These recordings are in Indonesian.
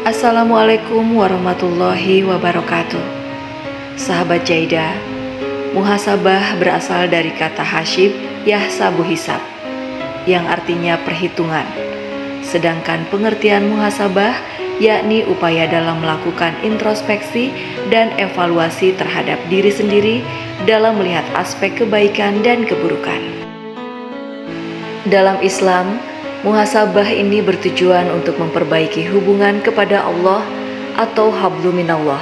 Assalamualaikum warahmatullahi wabarakatuh. Sahabat Jaidah, muhasabah berasal dari kata hasyib yahsabu hisab, yang artinya perhitungan. Sedangkan pengertian muhasabah yakni upaya dalam melakukan introspeksi dan evaluasi terhadap diri sendiri dalam melihat aspek kebaikan dan keburukan. Dalam Islam, muhasabah ini bertujuan untuk memperbaiki hubungan kepada Allah atau hablu minallah,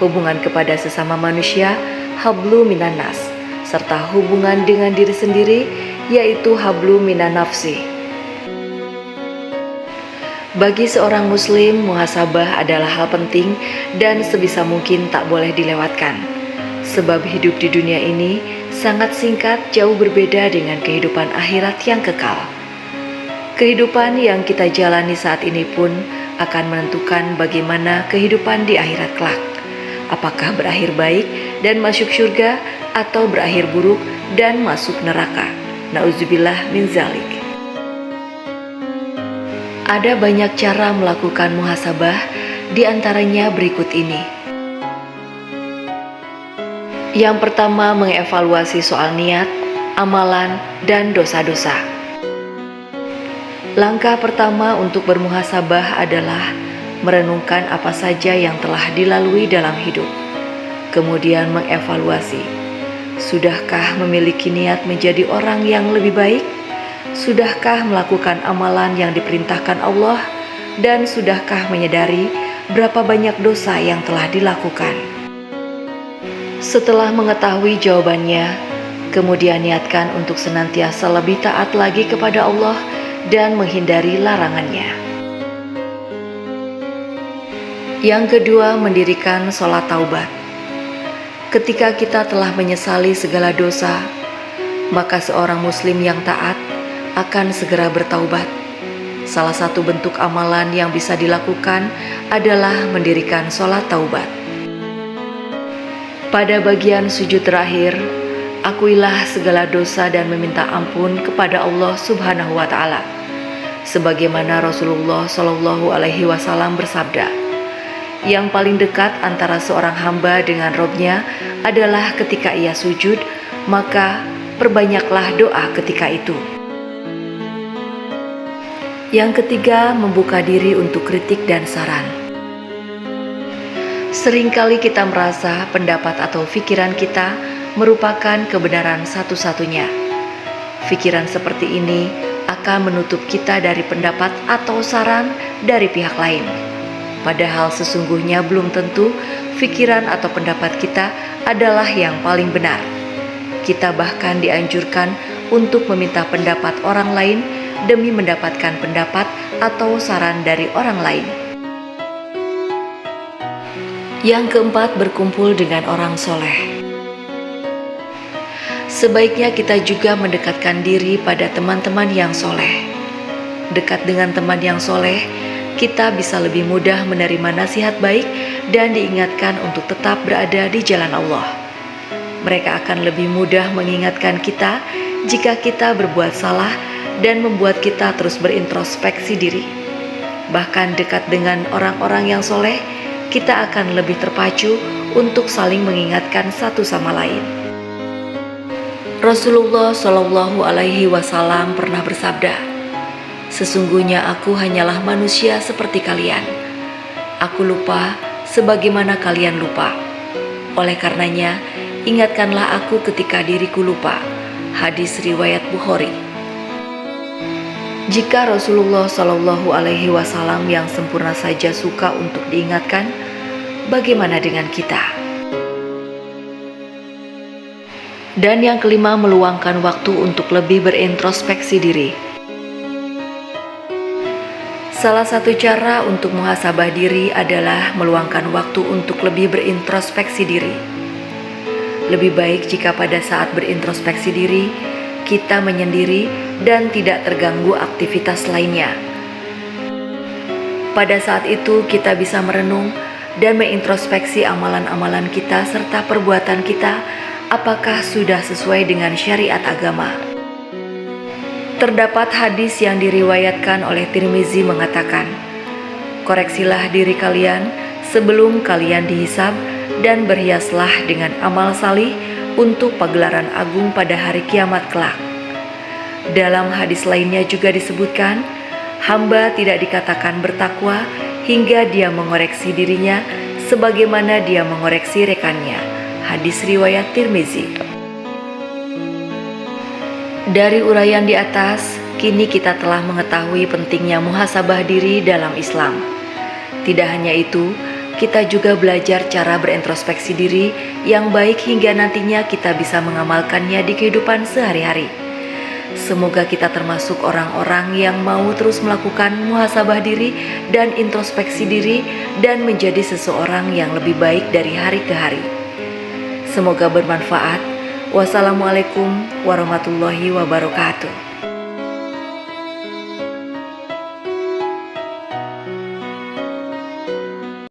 hubungan kepada sesama manusia, hablu minannas, serta hubungan dengan diri sendiri, yaitu hablu minan nafsi. Bagi seorang muslim, muhasabah adalah hal penting dan sebisa mungkin tak boleh dilewatkan. Sebab hidup di dunia ini sangat singkat, jauh berbeda dengan kehidupan akhirat yang kekal. Kehidupan yang kita jalani saat ini pun akan menentukan bagaimana kehidupan di akhirat kelak. Apakah berakhir baik dan masuk surga atau berakhir buruk dan masuk neraka. Nauzubillah min zalik. Ada banyak cara melakukan muhasabah, di antaranya berikut ini. Yang pertama, mengevaluasi soal niat, amalan, dan dosa-dosa. Langkah pertama untuk bermuhasabah adalah merenungkan apa saja yang telah dilalui dalam hidup. Kemudian mengevaluasi, sudahkah memiliki niat menjadi orang yang lebih baik? Sudahkah melakukan amalan yang diperintahkan Allah? Dan sudahkah menyadari berapa banyak dosa yang telah dilakukan? Setelah mengetahui jawabannya, kemudian niatkan untuk senantiasa lebih taat lagi kepada Allah dan menghindari larangannya. Yang kedua, mendirikan sholat taubat. Ketika kita telah menyesali segala dosa, maka seorang muslim yang taat akan segera bertaubat. Salah satu bentuk amalan yang bisa dilakukan adalah mendirikan sholat taubat. Pada bagian sujud terakhir, akuilah segala dosa dan meminta ampun kepada Allah Subhanahu wa Ta'ala, sebagaimana Rasulullah Shallallahu Alaihi Wasallam bersabda, yang paling dekat antara seorang hamba dengan Robnya adalah ketika ia sujud, maka perbanyaklah doa ketika itu. Yang ketiga, membuka diri untuk kritik dan saran. Seringkali kita merasa pendapat atau pikiran kita merupakan kebenaran satu-satunya. Pikiran seperti ini akan menutup kita dari pendapat atau saran dari pihak lain. Padahal sesungguhnya belum tentu pikiran atau pendapat kita adalah yang paling benar. Kita bahkan dianjurkan untuk meminta pendapat orang lain demi mendapatkan pendapat atau saran dari orang lain. Yang keempat, berkumpul dengan orang soleh. Sebaiknya kita juga mendekatkan diri pada teman-teman yang soleh. Dekat dengan teman yang soleh, kita bisa lebih mudah menerima nasihat baik dan diingatkan untuk tetap berada di jalan Allah. Mereka akan lebih mudah mengingatkan kita jika kita berbuat salah dan membuat kita terus berintrospeksi diri. Bahkan dekat dengan orang-orang yang soleh, kita akan lebih terpacu untuk saling mengingatkan satu sama lain. Rasulullah Shallallahu Alaihi Wasallam pernah bersabda, "Sesungguhnya aku hanyalah manusia seperti kalian. Aku lupa sebagaimana kalian lupa. Oleh karenanya, ingatkanlah aku ketika diriku lupa." Hadis riwayat Bukhari. Jika Rasulullah Shallallahu Alaihi Wasallam yang sempurna saja suka untuk diingatkan, bagaimana dengan kita? Dan yang kelima, meluangkan waktu untuk lebih berintrospeksi diri. Salah satu cara untuk muhasabah diri adalah meluangkan waktu untuk lebih berintrospeksi diri. Lebih baik jika pada saat berintrospeksi diri, kita menyendiri dan tidak terganggu aktivitas lainnya. Pada saat itu kita bisa merenung dan mengintrospeksi amalan-amalan kita serta perbuatan kita, apakah sudah sesuai dengan syariat agama. Terdapat hadis yang diriwayatkan oleh Tirmizi mengatakan, Koreksilah diri kalian sebelum kalian dihisab dan berhiaslah dengan amal salih untuk pagelaran agung pada hari kiamat kelak. Dalam hadis lainnya juga disebutkan, hamba tidak dikatakan bertakwa hingga dia mengoreksi dirinya sebagaimana dia mengoreksi rekannya. Hadis riwayat Tirmizi. Dari uraian di atas, kini kita telah mengetahui pentingnya muhasabah diri dalam Islam. Tidak hanya itu, kita juga belajar cara berintrospeksi diri yang baik hingga nantinya kita bisa mengamalkannya di kehidupan sehari-hari. Semoga kita termasuk orang-orang yang mau terus melakukan muhasabah diri dan introspeksi diri dan menjadi seseorang yang lebih baik dari hari ke hari. Semoga bermanfaat. Wassalamualaikum warahmatullahi wabarakatuh.